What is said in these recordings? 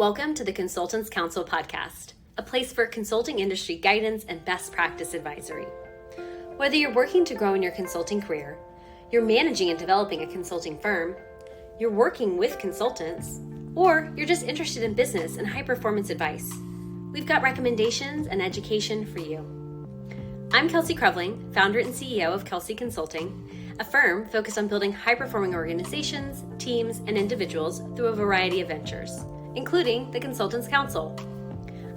Welcome to the Consultants Council podcast, a place for consulting industry guidance and best practice advisory. Whether you're working to grow in your consulting career, you're managing and developing a consulting firm, you're working with consultants, or you're just interested in business and high-performance advice, we've got recommendations and education for you. I'm Kelsey Krevling, founder and CEO of Kelsey Consulting, a firm focused on building high-performing organizations, teams, and individuals through a variety of ventures, including the Consultants Council.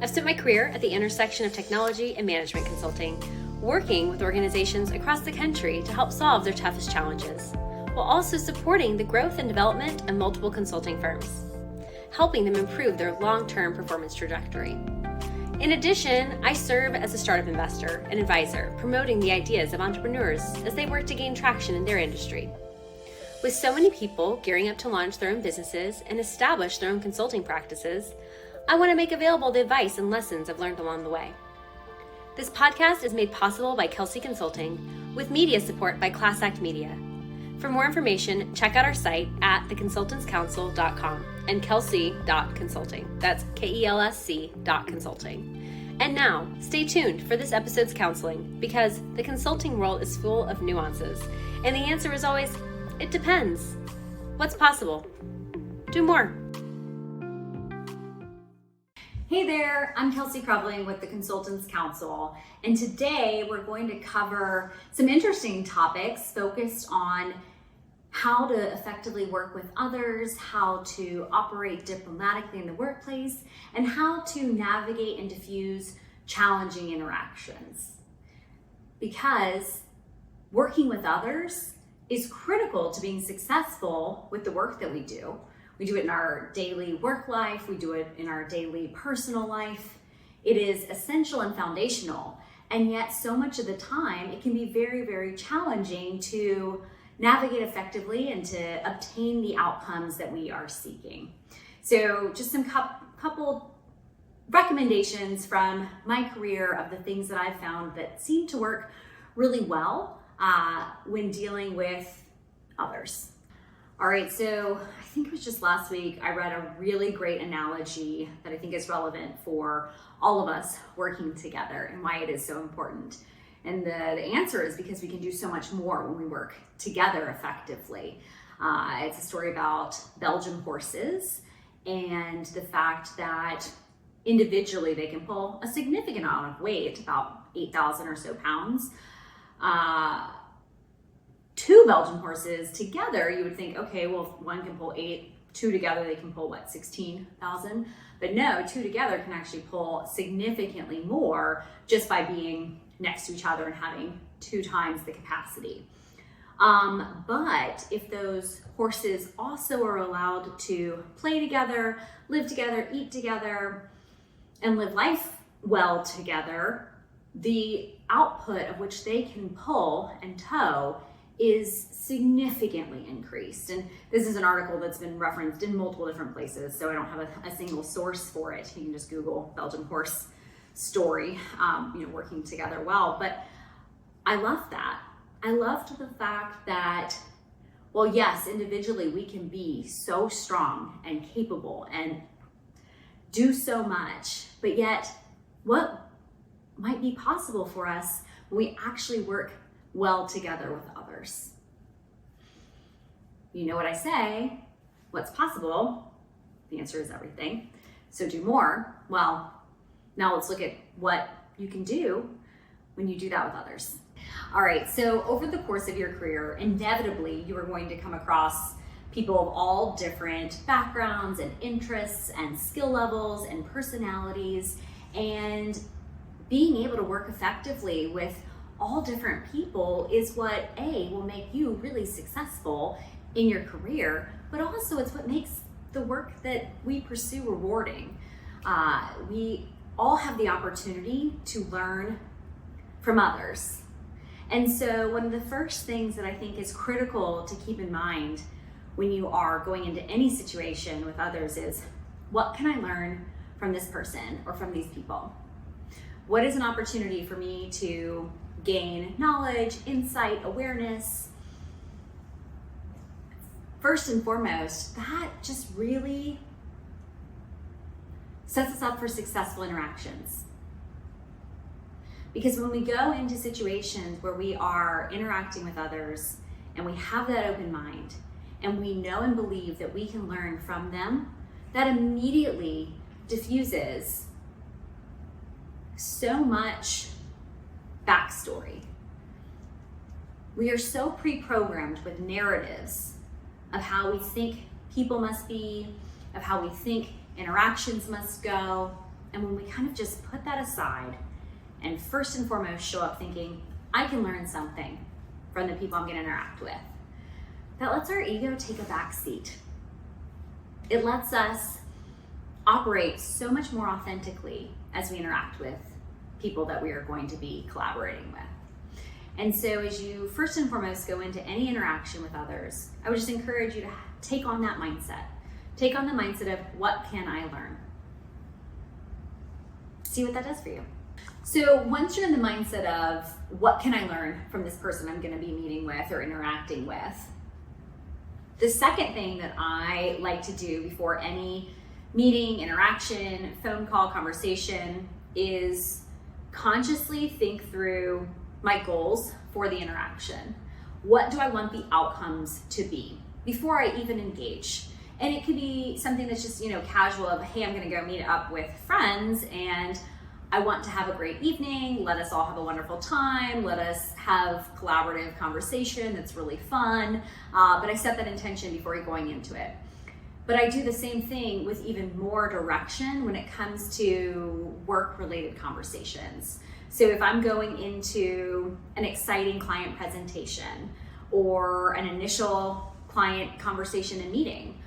I've spent my career at the intersection of technology and management consulting, working with organizations across the country to help solve their toughest challenges, while also supporting the growth and development of multiple consulting firms, helping them improve their long-term performance trajectory. In addition, I serve as a startup investor and advisor, promoting the ideas of entrepreneurs as they work to gain traction in their industry. With so many people gearing up to launch their own businesses and establish their own consulting practices, I want to make available the advice and lessons I've learned along the way. This podcast is made possible by Kelsey Consulting, with media support by Class Act Media. For more information, check out our site at theconsultantscouncil.com and kelsey.consulting. That's KELSC.consulting. And now, stay tuned for this episode's counseling, because the consulting world is full of nuances, and the answer is always, it depends. What's possible? Do more. Hey there, I'm Kelsey Krevling with the Consultants Council, and today we're going to cover some interesting topics focused on how to effectively work with others, how to operate diplomatically in the workplace, and how to navigate and diffuse challenging interactions. Because working with others is critical to being successful with the work that we do. We do it in our daily work life, we do it in our daily personal life. It is essential and foundational, and yet so much of the time it can be very, very challenging to navigate effectively and to obtain the outcomes that we are seeking. So just some couple recommendations from my career of the things that I've found that seem to work really well when dealing with others. All right, so I think it was just last week I read a really great analogy that I think is relevant for all of us working together and why it is so important. And the answer is because we can do so much more when we work together effectively. It's a story about Belgian horses and the fact that individually they can pull a significant amount of weight, about 8,000 or so pounds. Two Belgian horses together, you would think, okay, well, if one can pull 8, two together, they can pull 16,000? But no, two together can actually pull significantly more just by being next to each other and having 2 times the capacity. But if those horses also are allowed to play together, live together, eat together, and live life well together, the output of which they can pull and tow is significantly increased. And this is an article that's been referenced in multiple different places, so I don't have a single source for it. You can just Google Belgian horse story, working together well. But I love that. I loved the fact that, well, yes, individually we can be so strong and capable and do so much, but yet what might be possible for us when we actually work well together with others? You know what I say, what's possible? The answer is everything. So do more. Well, now let's look at what you can do when you do that with others. All right, so over the course of your career, inevitably you are going to come across people of all different backgrounds and interests and skill levels and personalities, and being able to work effectively with all different people is what will make you really successful in your career, but also it's what makes the work that we pursue rewarding. We all have the opportunity to learn from others. And so one of the first things that I think is critical to keep in mind when you are going into any situation with others is, what can I learn from this person or from these people? What is an opportunity for me to gain knowledge, insight, awareness? First and foremost, that just really sets us up for successful interactions. Because when we go into situations where we are interacting with others and we have that open mind and we know and believe that we can learn from them, that immediately diffuses so much backstory. We are so pre-programmed with narratives of how we think people must be, of how we think interactions must go. And when we kind of just put that aside and first and foremost show up thinking, I can learn something from the people I'm going to interact with, that lets our ego take a back seat. It lets us operate so much more authentically as we interact with people that we are going to be collaborating with. And so as you first and foremost go into any interaction with others, I would just encourage you to take on that mindset. Take on the mindset of, what can I learn? See what that does for you. So once you're in the mindset of, what can I learn from this person I'm going to be meeting with or interacting with, the second thing that I like to do before any meeting, interaction, phone call, conversation is consciously think through my goals for the interaction. What do I want the outcomes to be before I even engage? And it could be something that's just, casual of, hey, I'm gonna go meet up with friends and I want to have a great evening. Let us all have a wonderful time. Let us have collaborative conversation that's really fun. But I set that intention before going into it. But I do the same thing with even more direction when it comes to work-related conversations. So if I'm going into an exciting client presentation or an initial client conversation and meeting,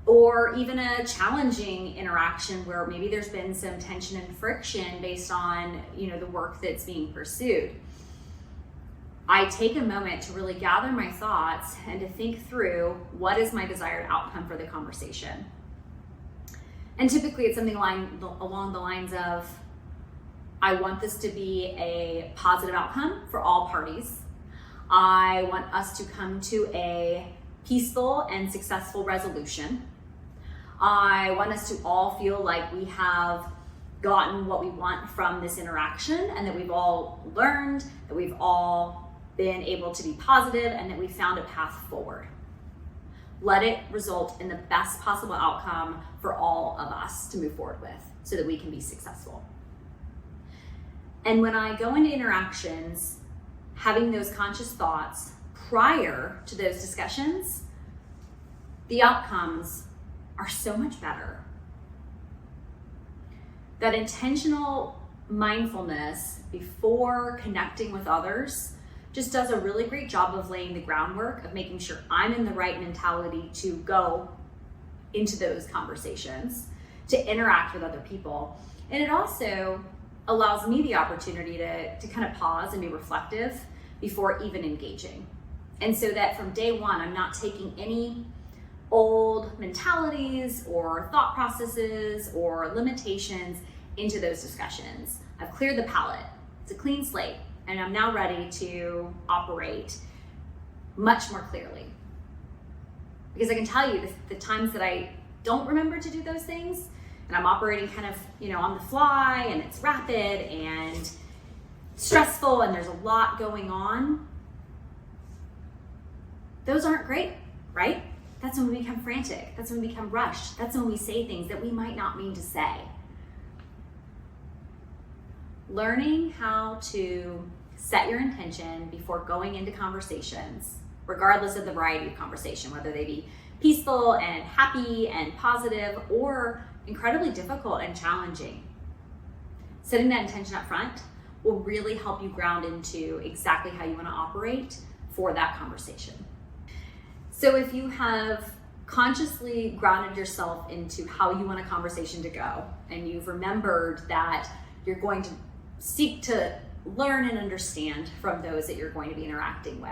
or even a challenging interaction where maybe there's been some tension and friction based on, the work that's being pursued, I take a moment to really gather my thoughts and to think through, what is my desired outcome for the conversation? And typically it's something along the lines of, I want this to be a positive outcome for all parties. I want us to come to a peaceful and successful resolution. I want us to all feel like we have gotten what we want from this interaction and that we've all learned, that we've all been able to be positive, and that we found a path forward. Let it result in the best possible outcome for all of us to move forward with so that we can be successful. And when I go into interactions, having those conscious thoughts prior to those discussions, the outcomes are so much better. That intentional mindfulness before connecting with others just does a really great job of laying the groundwork of making sure I'm in the right mentality to go into those conversations, to interact with other people. And it also allows me the opportunity to kind of pause and be reflective before even engaging. And so that from day one, I'm not taking any old mentalities or thought processes or limitations into those discussions. I've cleared the palette. It's a clean slate, and I'm now ready to operate much more clearly. Because I can tell you the times that I don't remember to do those things, and I'm operating kind of, on the fly, and it's rapid and stressful, and there's a lot going on. Those aren't great, right? That's when we become frantic. That's when we become rushed. That's when we say things that we might not mean to say. Learning how to set your intention before going into conversations, regardless of the variety of conversation, whether they be peaceful and happy and positive or incredibly difficult and challenging. Setting that intention up front will really help you ground into exactly how you want to operate for that conversation. So if you have consciously grounded yourself into how you want a conversation to go, and you've remembered that you're going to seek to learn and understand from those that you're going to be interacting with.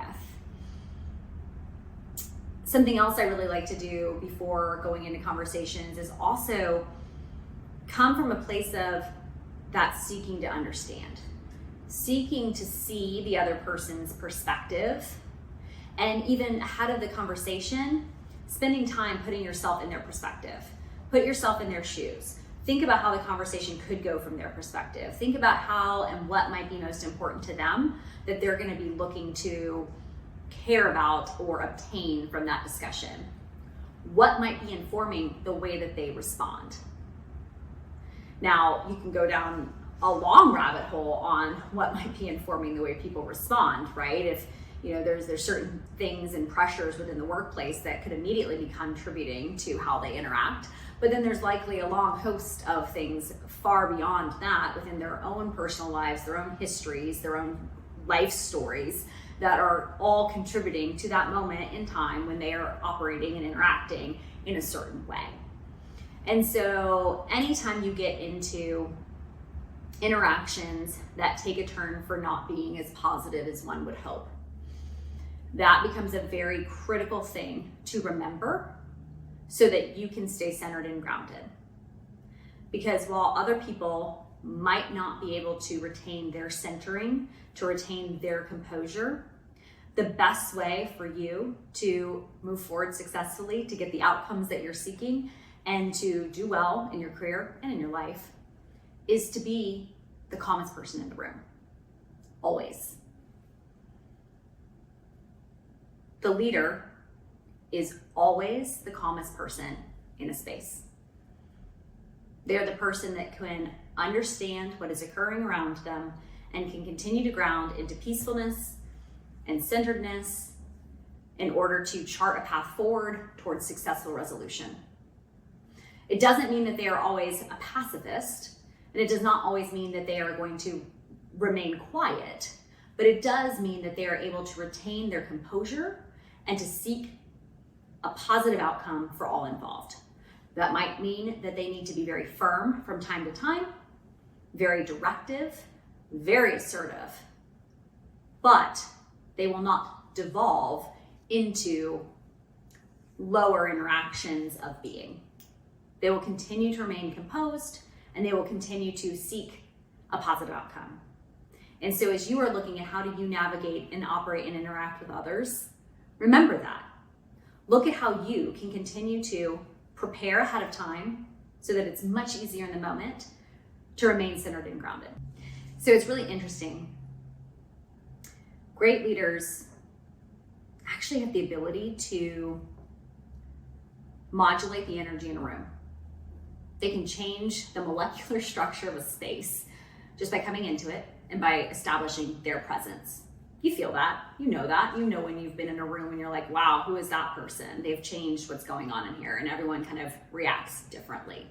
Something else I really like to do before going into conversations is also come from a place of that seeking to understand, seeking to see the other person's perspective, and even ahead of the conversation, spending time putting yourself in their perspective. Put yourself in their shoes. think about how the conversation could go from their perspective. Think about how and what might be most important to them that they're going to be looking to care about or obtain from that discussion. What might be informing the way that they respond? Now, you can go down a long rabbit hole on what might be informing the way people respond, right? If there's certain things and pressures within the workplace that could immediately be contributing to how they interact. But then there's likely a long host of things far beyond that within their own personal lives, their own histories, their own life stories that are all contributing to that moment in time when they are operating and interacting in a certain way. And so anytime you get into interactions that take a turn for not being as positive as one would hope, that becomes a very critical thing to remember so that you can stay centered and grounded. Because while other people might not be able to retain their centering, to retain their composure, the best way for you to move forward successfully, to get the outcomes that you're seeking, and to do well in your career and in your life is to be the calmest person in the room, always. The leader is always the calmest person in a space. They're the person that can understand what is occurring around them and can continue to ground into peacefulness and centeredness in order to chart a path forward towards successful resolution. It doesn't mean that they are always a pacifist, and it does not always mean that they are going to remain quiet, but it does mean that they are able to retain their composure and to seek a positive outcome for all involved. That might mean that they need to be very firm from time to time, very directive, very assertive, but they will not devolve into lower interactions of being. They will continue to remain composed and they will continue to seek a positive outcome. And so as you are looking at how do you navigate and operate and interact with others, remember that. Look at how you can continue to prepare ahead of time so that it's much easier in the moment to remain centered and grounded. So it's really interesting. Great leaders actually have the ability to modulate the energy in a room. They can change the molecular structure of a space just by coming into it and by establishing their presence. You feel that, you know when you've been in a room and you're like, wow, who is that person? They've changed what's going on in here, and everyone kind of reacts differently.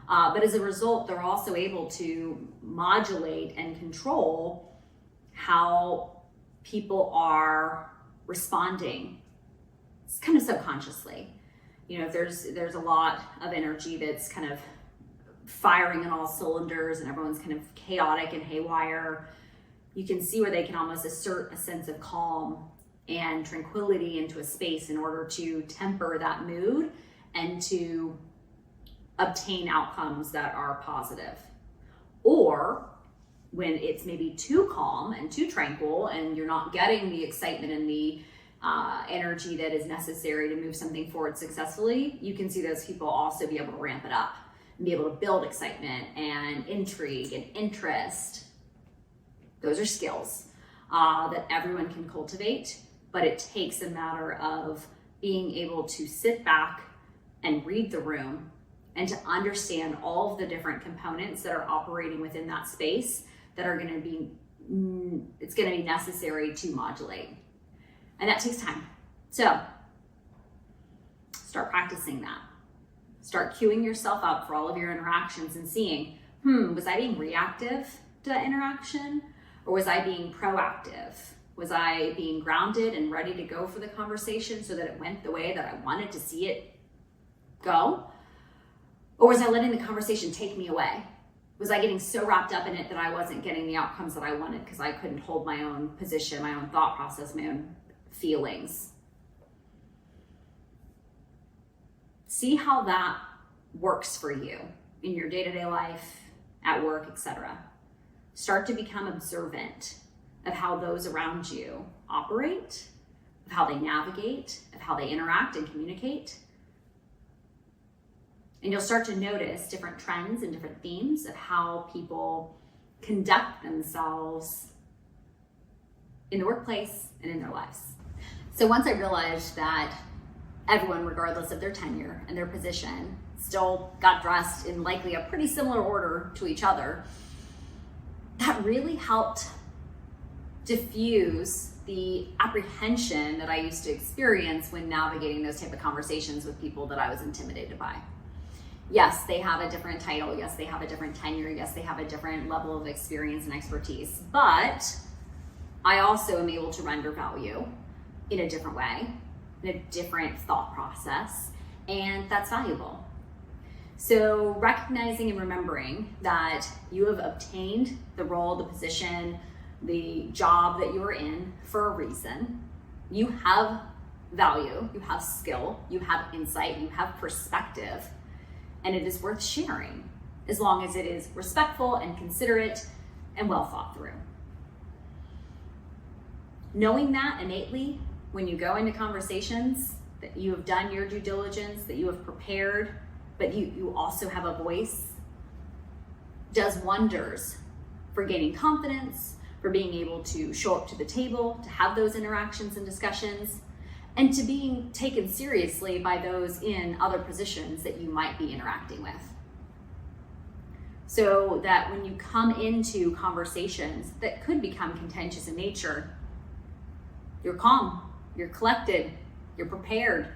But as a result, they're also able to modulate and control how people are responding. It's kind of subconsciously. If there's a lot of energy that's kind of firing on all cylinders and everyone's kind of chaotic and haywire, you can see where they can almost assert a sense of calm and tranquility into a space in order to temper that mood and to obtain outcomes that are positive. Or when it's maybe too calm and too tranquil and you're not getting the excitement and the energy that is necessary to move something forward successfully, you can see those people also be able to ramp it up and be able to build excitement and intrigue and interest. Those are skills that everyone can cultivate, but it takes a matter of being able to sit back and read the room and to understand all of the different components that are operating within that space that are going to be, it's going to be necessary to modulate. And that takes time. So start practicing that. Start queuing yourself up for all of your interactions and seeing, was I being reactive to that interaction? Or was I being proactive? Was I being grounded and ready to go for the conversation so that it went the way that I wanted to see it go? Or was I letting the conversation take me away? Was I getting so wrapped up in it that I wasn't getting the outcomes that I wanted because I couldn't hold my own position, my own thought process, my own feelings? See how that works for you in your day-to-day life, at work, etc. Start to become observant of how those around you operate, of how they navigate, of how they interact and communicate. And you'll start to notice different trends and different themes of how people conduct themselves in the workplace and in their lives. So once I realized that everyone, regardless of their tenure and their position, still got dressed in likely a pretty similar order to each other, that really helped diffuse the apprehension that I used to experience when navigating those type of conversations with people that I was intimidated by. Yes, they have a different title. Yes, they have a different tenure. Yes, they have a different level of experience and expertise. But I also am able to render value in a different way, in a different thought process, and that's valuable. So recognizing and remembering that you have obtained the role, the position, the job that you are in for a reason. You have value, you have skill, you have insight, you have perspective, and it is worth sharing as long as it is respectful and considerate and well thought through. Knowing that innately when you go into conversations, that you have done your due diligence, that you have prepared, but you also have a voice, does wonders for gaining confidence, for being able to show up to the table, to have those interactions and discussions, and to being taken seriously by those in other positions that you might be interacting with. So that when you come into conversations that could become contentious in nature, you're calm, you're collected, you're prepared,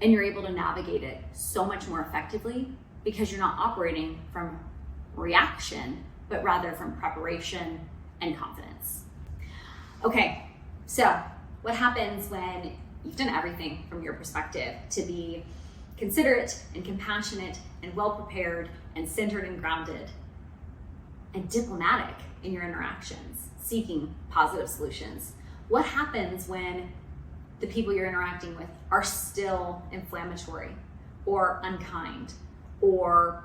and you're able to navigate it so much more effectively because you're not operating from reaction, but rather from preparation and confidence. Okay, so what happens when you've done everything from your perspective to be considerate and compassionate and well prepared and centered and grounded and diplomatic in your interactions, seeking positive solutions? What happens when the people you're interacting with are still inflammatory or unkind or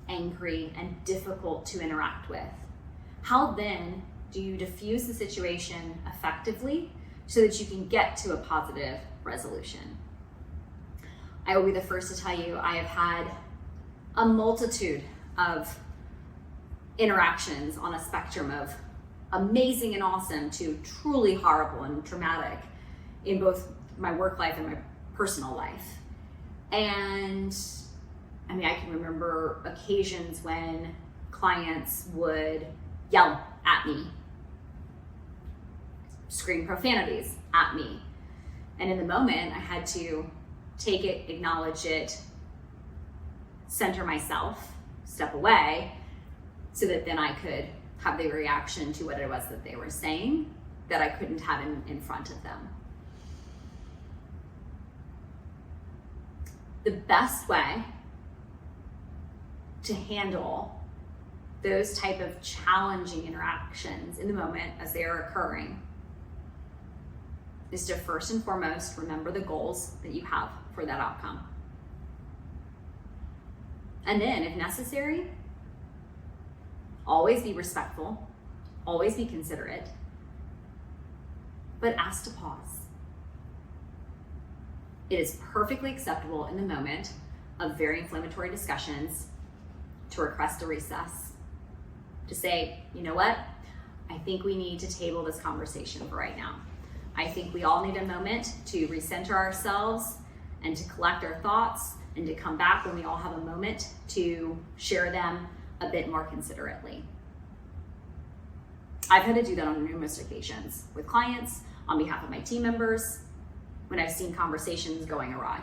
angry and difficult to interact with? How then do you diffuse the situation effectively so that you can get to a positive resolution? I will be the first to tell you I have had a multitude of interactions on a spectrum of amazing and awesome to truly horrible and traumatic in both my work life and my personal life. And I mean, I can remember occasions when clients would yell at me, scream profanities at me. And in the moment, I had to take it, acknowledge it, center myself, step away, so that then I could have the reaction to what it was that they were saying that I couldn't have in front of them. The best way to handle those type of challenging interactions in the moment as they are occurring is to first and foremost remember the goals that you have for that outcome. And then, if necessary, always be respectful, always be considerate, but ask to pause. It is perfectly acceptable in the moment of very inflammatory discussions to request a recess, to say, you know what, I think we need to table this conversation for right now. I think we all need a moment to recenter ourselves and to collect our thoughts and to come back when we all have a moment to share them a bit more considerately. I've had to do that on numerous occasions with clients, on behalf of my team members, when I've seen conversations going awry.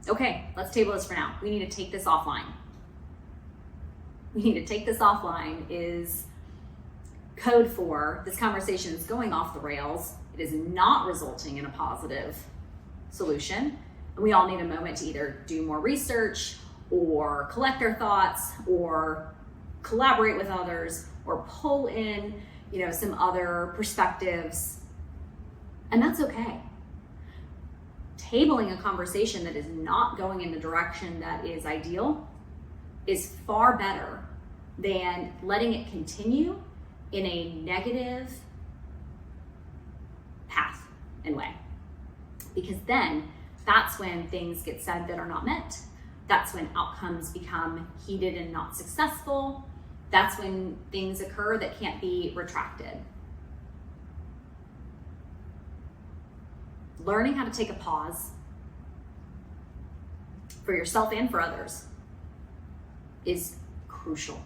Okay, let's table this for now. We need to take this offline. We need to take this offline is code for this conversation is going off the rails. It is not resulting in a positive solution. And we all need a moment to either do more research or collect our thoughts or collaborate with others or pull in, some other perspectives. And that's okay. Tabling a conversation that is not going in the direction that is ideal is far better than letting it continue in a negative path and way. Because then that's when things get said that are not meant. That's when outcomes become heated and not successful. That's when things occur that can't be retracted. Learning how to take a pause for yourself and for others is crucial.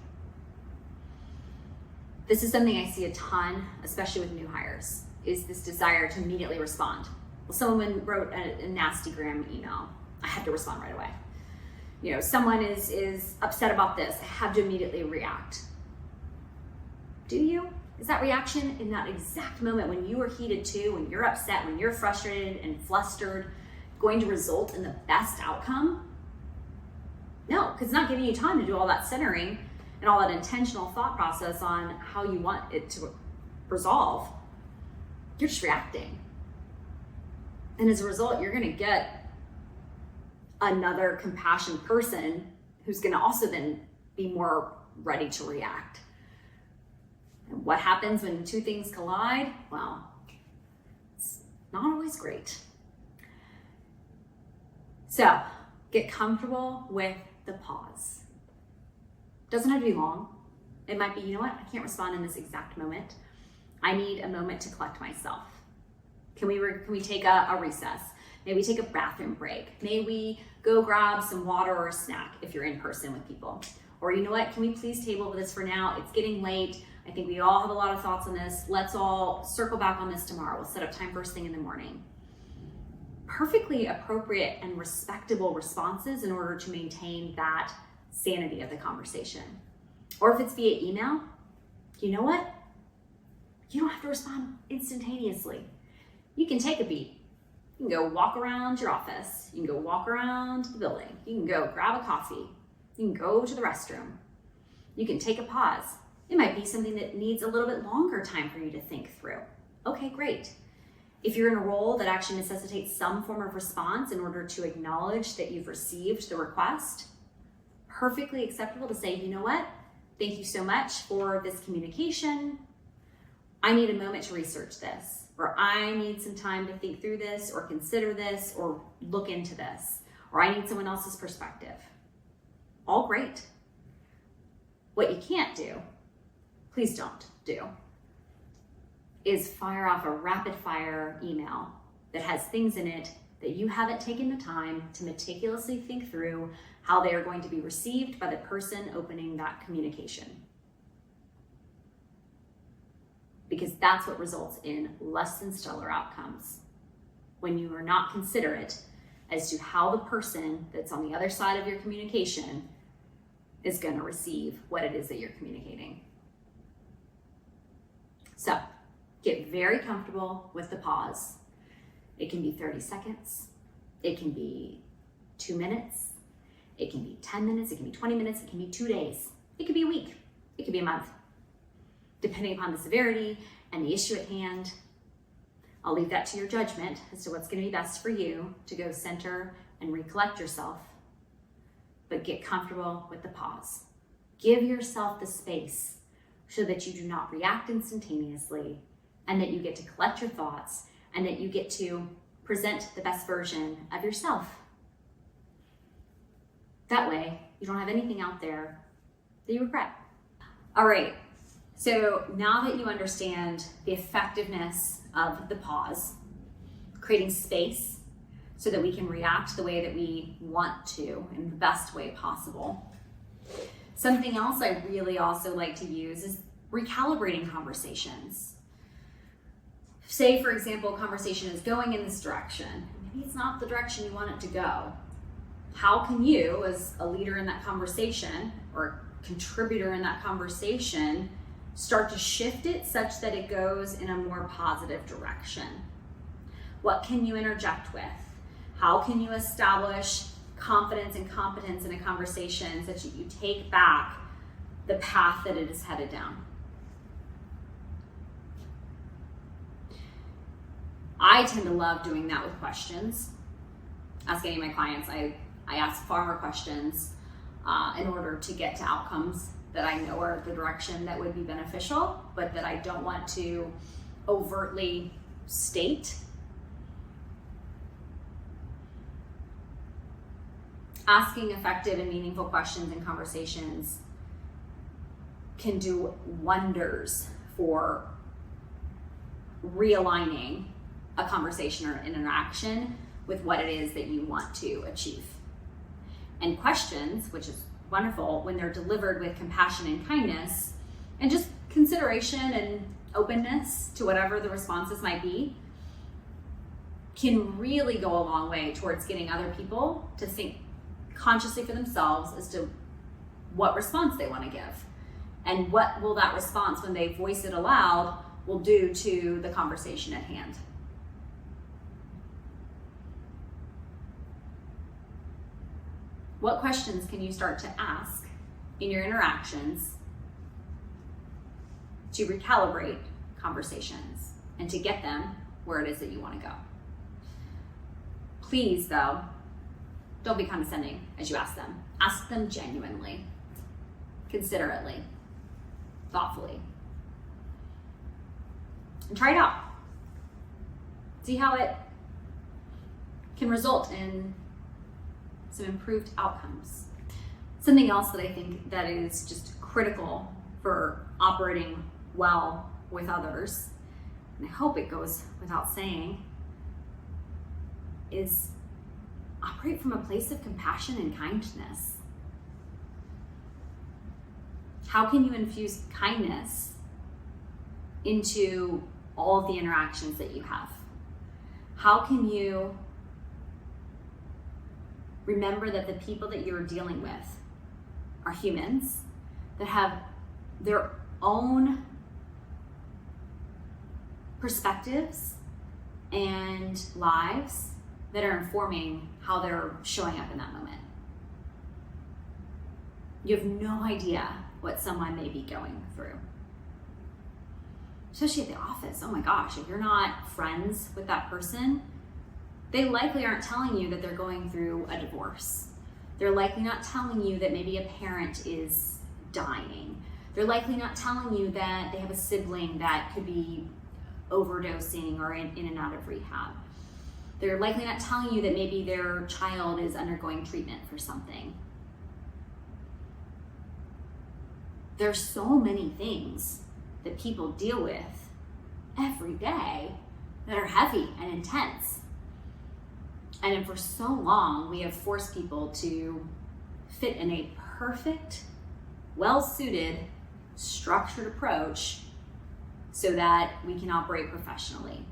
This is something I see a ton, especially with new hires, is this desire to immediately respond. Well, someone wrote a nasty gram email. I have to respond right away. Someone is upset about this. I have to immediately react. Do you? Is that reaction in that exact moment when you are heated too, when you're upset, when you're frustrated and flustered, going to result in the best outcome? No, because it's not giving you time to do all that centering and all that intentional thought process on how you want it to resolve. You're just reacting. And as a result, you're going to get another compassionate person who's going to also then be more ready to react. And what happens when two things collide? Well, it's not always great. So get comfortable with the pause. Doesn't have to be long. It might be, you know what? I can't respond in this exact moment. I need a moment to collect myself. Can we take a recess? Maybe take a bathroom break. May we go grab some water or a snack if you're in person with people. Or you know what, can we please table this for now? It's getting late. I think we all have a lot of thoughts on this. Let's all circle back on this tomorrow. We'll set up time first thing in the morning. Perfectly appropriate and respectable responses in order to maintain that sanity of the conversation. Or if it's via email, you know what? You don't have to respond instantaneously. You can take a beat. You can go walk around your office. You can go walk around the building. You can go grab a coffee. You can go to the restroom. You can take a pause. It might be something that needs a little bit longer time for you to think through. Okay, great. If you're in a role that actually necessitates some form of response in order to acknowledge that you've received the request, perfectly acceptable to say, you know what? Thank you so much for this communication. I need a moment to research this, or I need some time to think through this, or consider this, or look into this, or I need someone else's perspective. All great. What you can't do, please don't do, is fire off a rapid fire email that has things in it that you haven't taken the time to meticulously think through how they are going to be received by the person opening that communication. Because that's what results in less than stellar outcomes. When you are not considerate as to how the person that's on the other side of your communication is going to receive what it is that you're communicating. So, get very comfortable with the pause. It can be 30 seconds. It can be 2 minutes. It can be 10 minutes. It can be 20 minutes. It can be 2 days. It could be a week. It could be a month. Depending upon the severity and the issue at hand. I'll leave that to your judgment as to what's going to be best for you to go center and recollect yourself. But get comfortable with the pause. Give yourself the space so that you do not react instantaneously, and that you get to collect your thoughts, and that you get to present the best version of yourself. That way, you don't have anything out there that you regret. All right, so now that you understand the effectiveness of the pause, creating space so that we can react the way that we want to in the best way possible. Something else I really also like to use is recalibrating conversations. Say, for example, a conversation is going in this direction. Maybe it's not the direction you want it to go. How can you, as a leader in that conversation or contributor in that conversation, start to shift it such that it goes in a more positive direction? What can you interject with? How can you establish confidence and competence in a conversation such that you take back the path that it is headed down? I tend to love doing that with questions. Ask any of my clients, I ask far more questions in order to get to outcomes that I know are the direction that would be beneficial, but that I don't want to overtly state. Asking effective and meaningful questions in conversations can do wonders for realigning a conversation or an interaction with what it is that you want to achieve. And questions, which is wonderful when they're delivered with compassion and kindness and just consideration and openness to whatever the responses might be, can really go a long way towards getting other people to think consciously for themselves as to what response they want to give and what will that response, when they voice it aloud, will do to the conversation at hand. What questions can you start to ask in your interactions to recalibrate conversations and to get them where it is that you want to go? Please, though, don't be condescending as you ask them. Ask them genuinely, considerately, thoughtfully. And try it out. See how it can result in some improved outcomes. Something else that I think that is just critical for operating well with others, and I hope it goes without saying, is operate from a place of compassion and kindness. How can you infuse kindness into all of the interactions that you have? How can you remember that the people that you're dealing with are humans that have their own perspectives and lives that are informing how they're showing up in that moment? You have no idea what someone may be going through. Especially at the office. Oh my gosh, if you're not friends with that person, they likely aren't telling you that they're going through a divorce. They're likely not telling you that maybe a parent is dying. They're likely not telling you that they have a sibling that could be overdosing or in and out of rehab. They're likely not telling you that maybe their child is undergoing treatment for something. There's so many things that people deal with every day that are heavy and intense. And for so long, we have forced people to fit in a perfect, well-suited, structured approach so that we can operate professionally.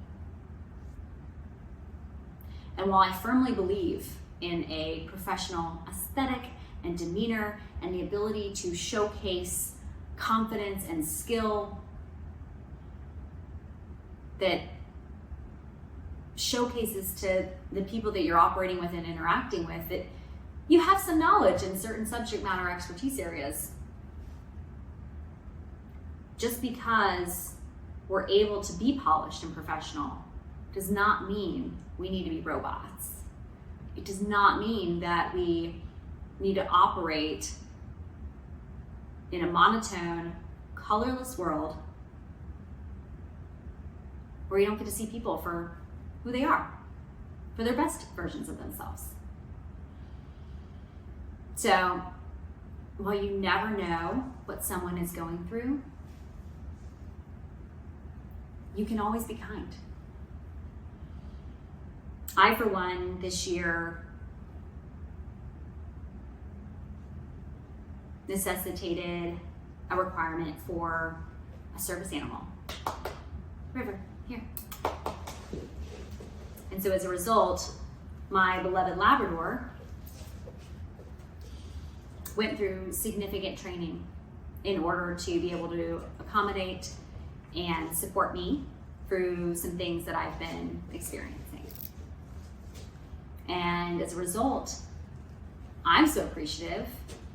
And while I firmly believe in a professional aesthetic and demeanor and the ability to showcase confidence and skill that showcases to the people that you're operating with and interacting with that you have some knowledge in certain subject matter expertise areas. Just because we're able to be polished and professional does not mean we need to be robots. It does not mean that we need to operate in a monotone, colorless world where you don't get to see people for who they are, for their best versions of themselves. So, while you never know what someone is going through, you can always be kind. I, for one, this year necessitated a requirement for a service animal. River, here. And so as a result, my beloved Labrador went through significant training in order to be able to accommodate and support me through some things that I've been experiencing. And as a result, I'm so appreciative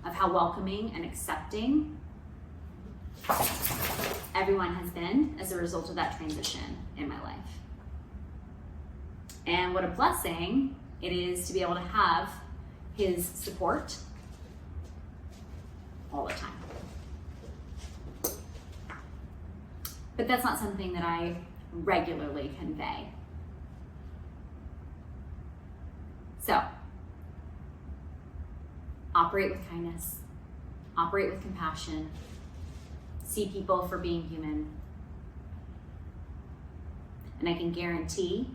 of how welcoming and accepting everyone has been as a result of that transition in my life. And what a blessing it is to be able to have his support all the time. But that's not something that I regularly convey. So, operate with kindness, operate with compassion, see people for being human. And I can guarantee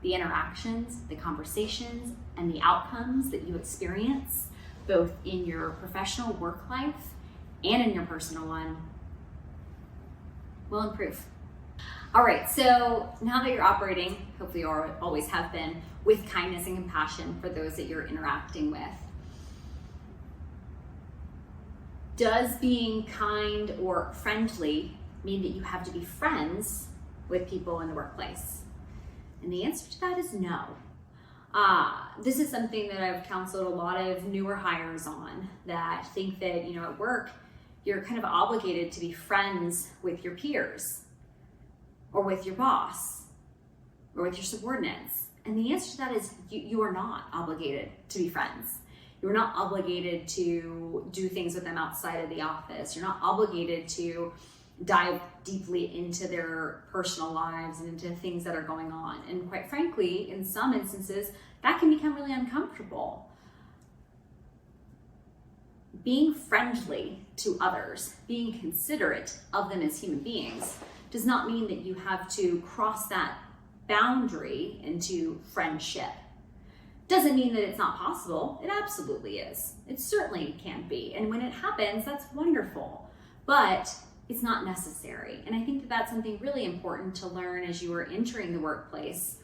the interactions, the conversations, and the outcomes that you experience, both in your professional work life and in your personal one, will improve. All right, so now that you're operating, hopefully you always have been, with kindness and compassion for those that you're interacting with, does being kind or friendly mean that you have to be friends with people in the workplace? And the answer to that is no. This is something that I've counseled a lot of newer hires on, that think that, at work, you're kind of obligated to be friends with your peers or with your boss or with your subordinates. And the answer to that is you are not obligated to be friends. You're not obligated to do things with them outside of the office. You're not obligated to dive deeply into their personal lives and into things that are going on. And quite frankly, in some instances, that can become really uncomfortable. Being friendly to others, being considerate of them as human beings, does not mean that you have to cross that boundary into friendship. Doesn't mean that it's not possible. It absolutely is. It certainly can be. And when it happens, that's wonderful. But it's not necessary. And I think that that's something really important to learn as you are entering the workplace,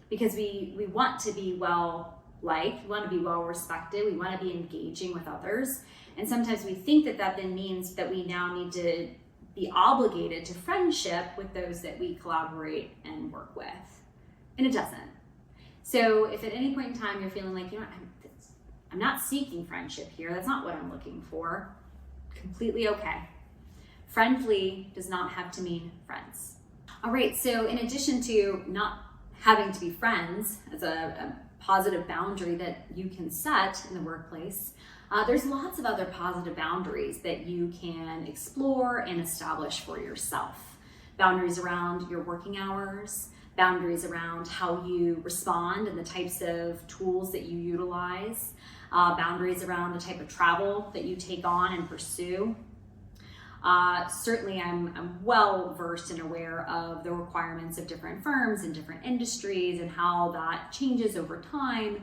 because we want to be well liked, we want to be well respected, we want to be engaging with others. And sometimes we think that that then means that we now need to be obligated to friendship with those that we collaborate and work with. And it doesn't. So if at any point in time you're feeling like, I'm not seeking friendship here, that's not what I'm looking for, completely okay. Friendly does not have to mean friends. All right, so in addition to not having to be friends as a positive boundary that you can set in the workplace, there's lots of other positive boundaries that you can explore and establish for yourself. Boundaries around your working hours, boundaries around how you respond and the types of tools that you utilize, boundaries around the type of travel that you take on and pursue. Certainly I'm well versed and aware of the requirements of different firms and different industries and how that changes over time,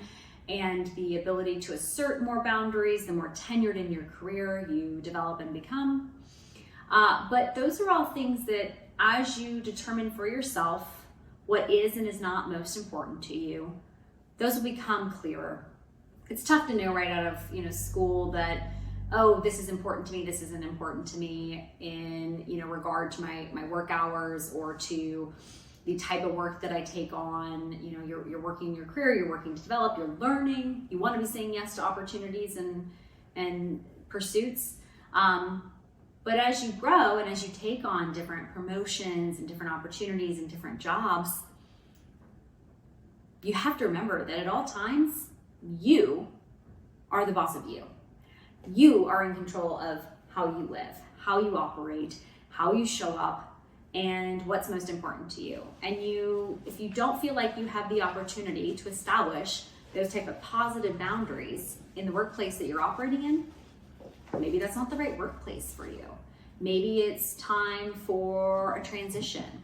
and the ability to assert more boundaries the more tenured in your career you develop and become. But those are all things that, as you determine for yourself what is and is not most important to you, those will become clearer. It's tough to know right out of school that, oh, this is important to me, this isn't important to me in regard to my work hours or to the type of work that I take on. You're working in your career, you're working to develop, you're learning, you want to be saying yes to opportunities and pursuits. But as you grow and as you take on different promotions and different opportunities and different jobs, you have to remember that at all times, you are the boss of you. You are in control of how you live, how you operate, how you show up, and what's most important to you. And if you don't feel like you have the opportunity to establish those type of positive boundaries in the workplace that you're operating in, maybe that's not the right workplace for you. Maybe it's time for a transition.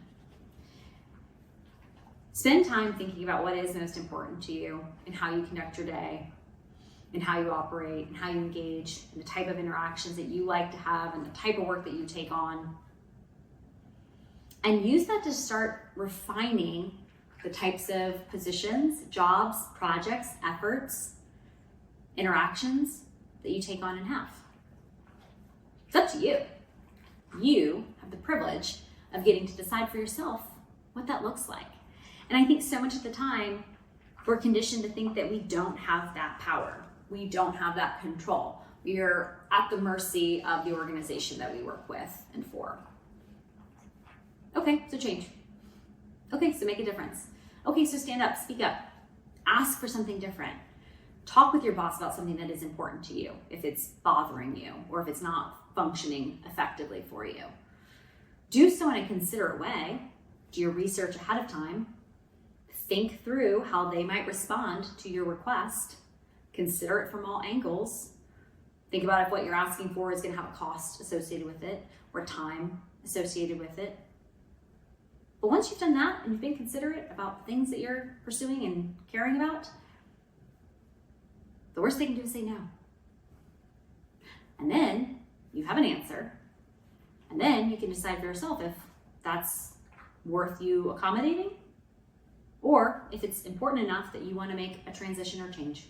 Spend time thinking about what is most important to you and how you conduct your day, and how you operate, and how you engage, and the type of interactions that you like to have, and the type of work that you take on. And use that to start refining the types of positions, jobs, projects, efforts, interactions that you take on and have. It's up to you. You have the privilege of getting to decide for yourself what that looks like. And I think so much of the time, we're conditioned to think that we don't have that power. We don't have that control. We are at the mercy of the organization that we work with and for. Okay, so change. Okay, so make a difference. Okay, so stand up, speak up, ask for something different. Talk with your boss about something that is important to you, if it's bothering you or if it's not functioning effectively for you. Do so in a considerate way. Do your research ahead of time. Think through how they might respond to your request. Consider it from all angles. Think about if what you're asking for is going to have a cost associated with it or time associated with it. But once you've done that and you've been considerate about the things that you're pursuing and caring about, the worst they can do is say no. And then you have an answer. And then you can decide for yourself if that's worth you accommodating or if it's important enough that you want to make a transition or change.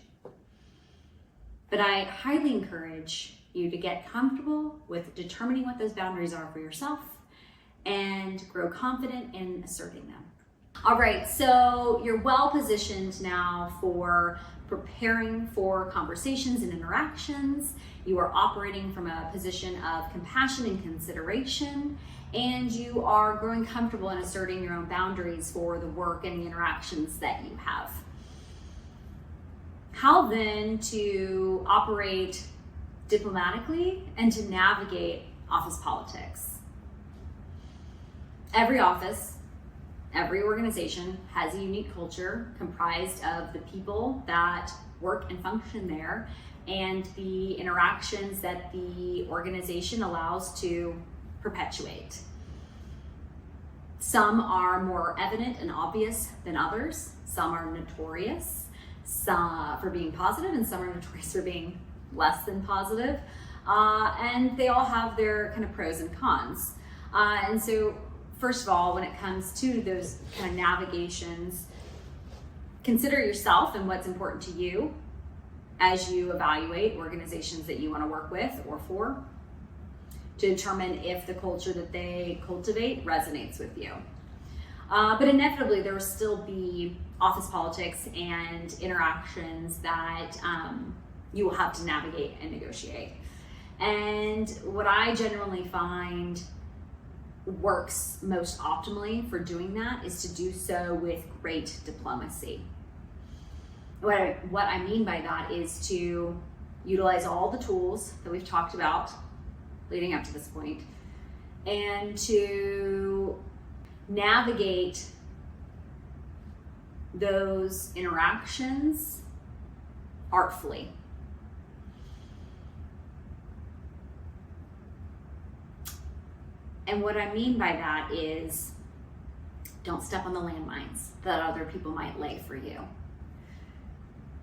But I highly encourage you to get comfortable with determining what those boundaries are for yourself and grow confident in asserting them. All right, so you're well positioned now for preparing for conversations and interactions. You are operating from a position of compassion and consideration, and you are growing comfortable in asserting your own boundaries for the work and the interactions that you have. How then to operate diplomatically and to navigate office politics? Every office, every organization has a unique culture comprised of the people that work and function there and the interactions that the organization allows to perpetuate. Some are more evident and obvious than others. Some are notorious for being positive, and some are notorious for being less than positive. And they all have their kind of pros and cons. And so first of all, when it comes to those kind of navigations, consider yourself and what's important to you as you evaluate organizations that you want to work with or for to determine if the culture that they cultivate resonates with you. But inevitably, there will still be office politics and interactions that you will have to navigate and negotiate. And what I generally find works most optimally for doing that is to do so with great diplomacy. What I mean by that is to utilize all the tools that we've talked about leading up to this point and to navigate those interactions artfully. And what I mean by that is don't step on the landmines that other people might lay for you.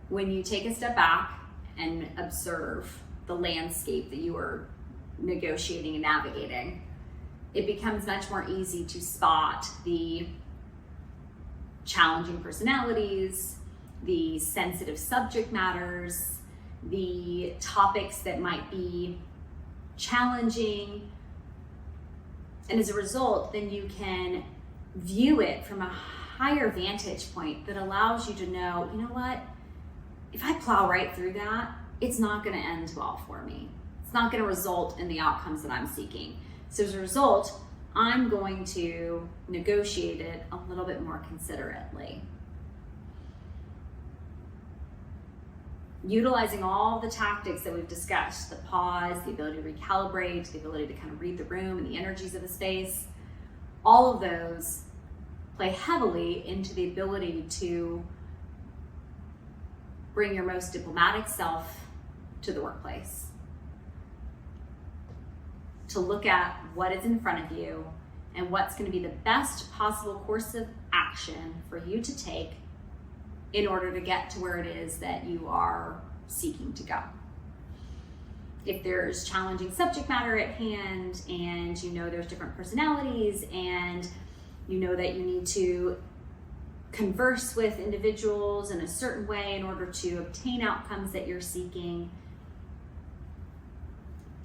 When you take a step back and observe the landscape that you are negotiating and navigating, it becomes much more easy to spot the challenging personalities, the sensitive subject matters, the topics that might be challenging. And as a result, then you can view it from a higher vantage point that allows you to know, you know what, if I plow right through that, it's not going to end well for me. It's not going to result in the outcomes that I'm seeking. So as a result, I'm going to negotiate it a little bit more considerately. Utilizing all the tactics that we've discussed, the pause, the ability to recalibrate, the ability to kind of read the room and the energies of the space, all of those play heavily into the ability to bring your most diplomatic self to the workplace. To look at what is in front of you and what's going to be the best possible course of action for you to take in order to get to where it is that you are seeking to go. If there's challenging subject matter at hand and you know there's different personalities and you know that you need to converse with individuals in a certain way in order to obtain outcomes that you're seeking,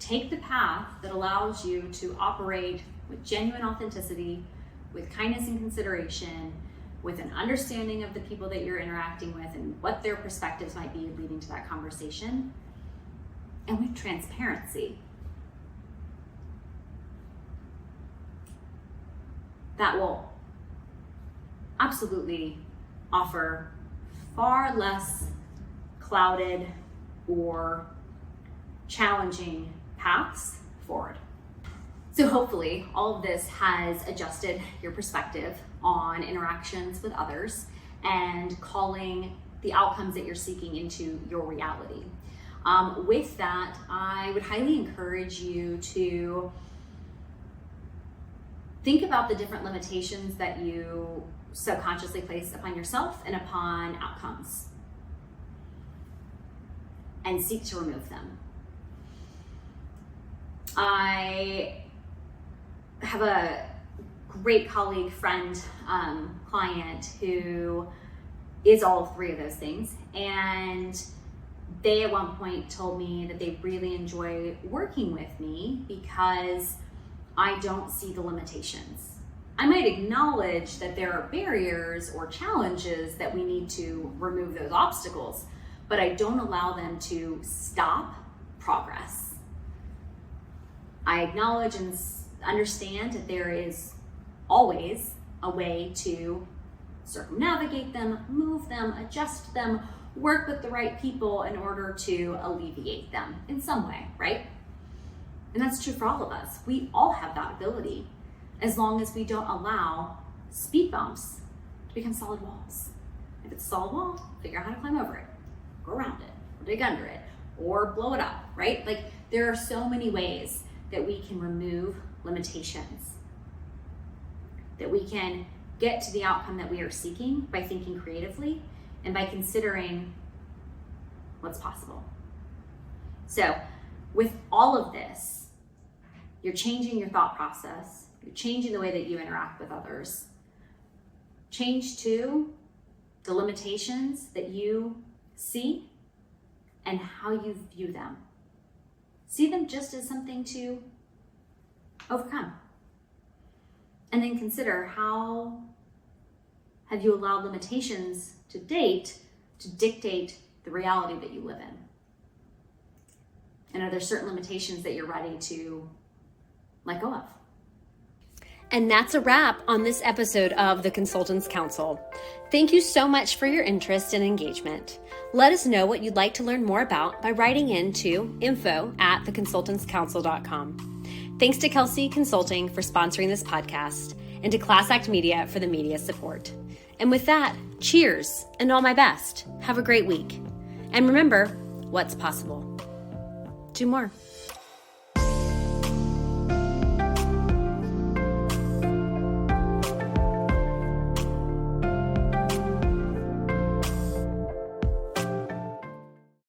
take the path that allows you to operate with genuine authenticity, with kindness and consideration, with an understanding of the people that you're interacting with and what their perspectives might be leading to that conversation, and with transparency. That will absolutely offer far less clouded or challenging paths forward. So hopefully all of this has adjusted your perspective on interactions with others and calling the outcomes that you're seeking into your reality. With that, I would highly encourage you to think about the different limitations that you subconsciously place upon yourself and upon outcomes, and seek to remove them. I have a great colleague, friend, client who is all three of those things, and they at one point told me that they really enjoy working with me because I don't see the limitations. I might acknowledge that there are barriers or challenges that we need to remove those obstacles, but I don't allow them to stop progress. I acknowledge and understand that there is always a way to circumnavigate them, move them, adjust them, work with the right people in order to alleviate them in some way, right? And that's true for all of us. We all have that ability, as long as we don't allow speed bumps to become solid walls. If it's a solid wall, figure out how to climb over it, go around it, or dig under it, or blow it up, right? Like, there are so many ways that we can remove limitations, that we can get to the outcome that we are seeking by thinking creatively and by considering what's possible. So with all of this, you're changing your thought process, you're changing the way that you interact with others. Change to the limitations that you see and how you view them. See them just as something to overcome. And then consider, how have you allowed limitations to date to dictate the reality that you live in? And are there certain limitations that you're ready to let go of? And that's a wrap on this episode of The Consultants Council. Thank you so much for your interest and engagement. Let us know what you'd like to learn more about by writing in to info@theconsultantscouncil.com. Thanks to Kelsey Consulting for sponsoring this podcast, and to Class Act Media for the media support. And with that, cheers and all my best. Have a great week. And remember, what's possible? Do more.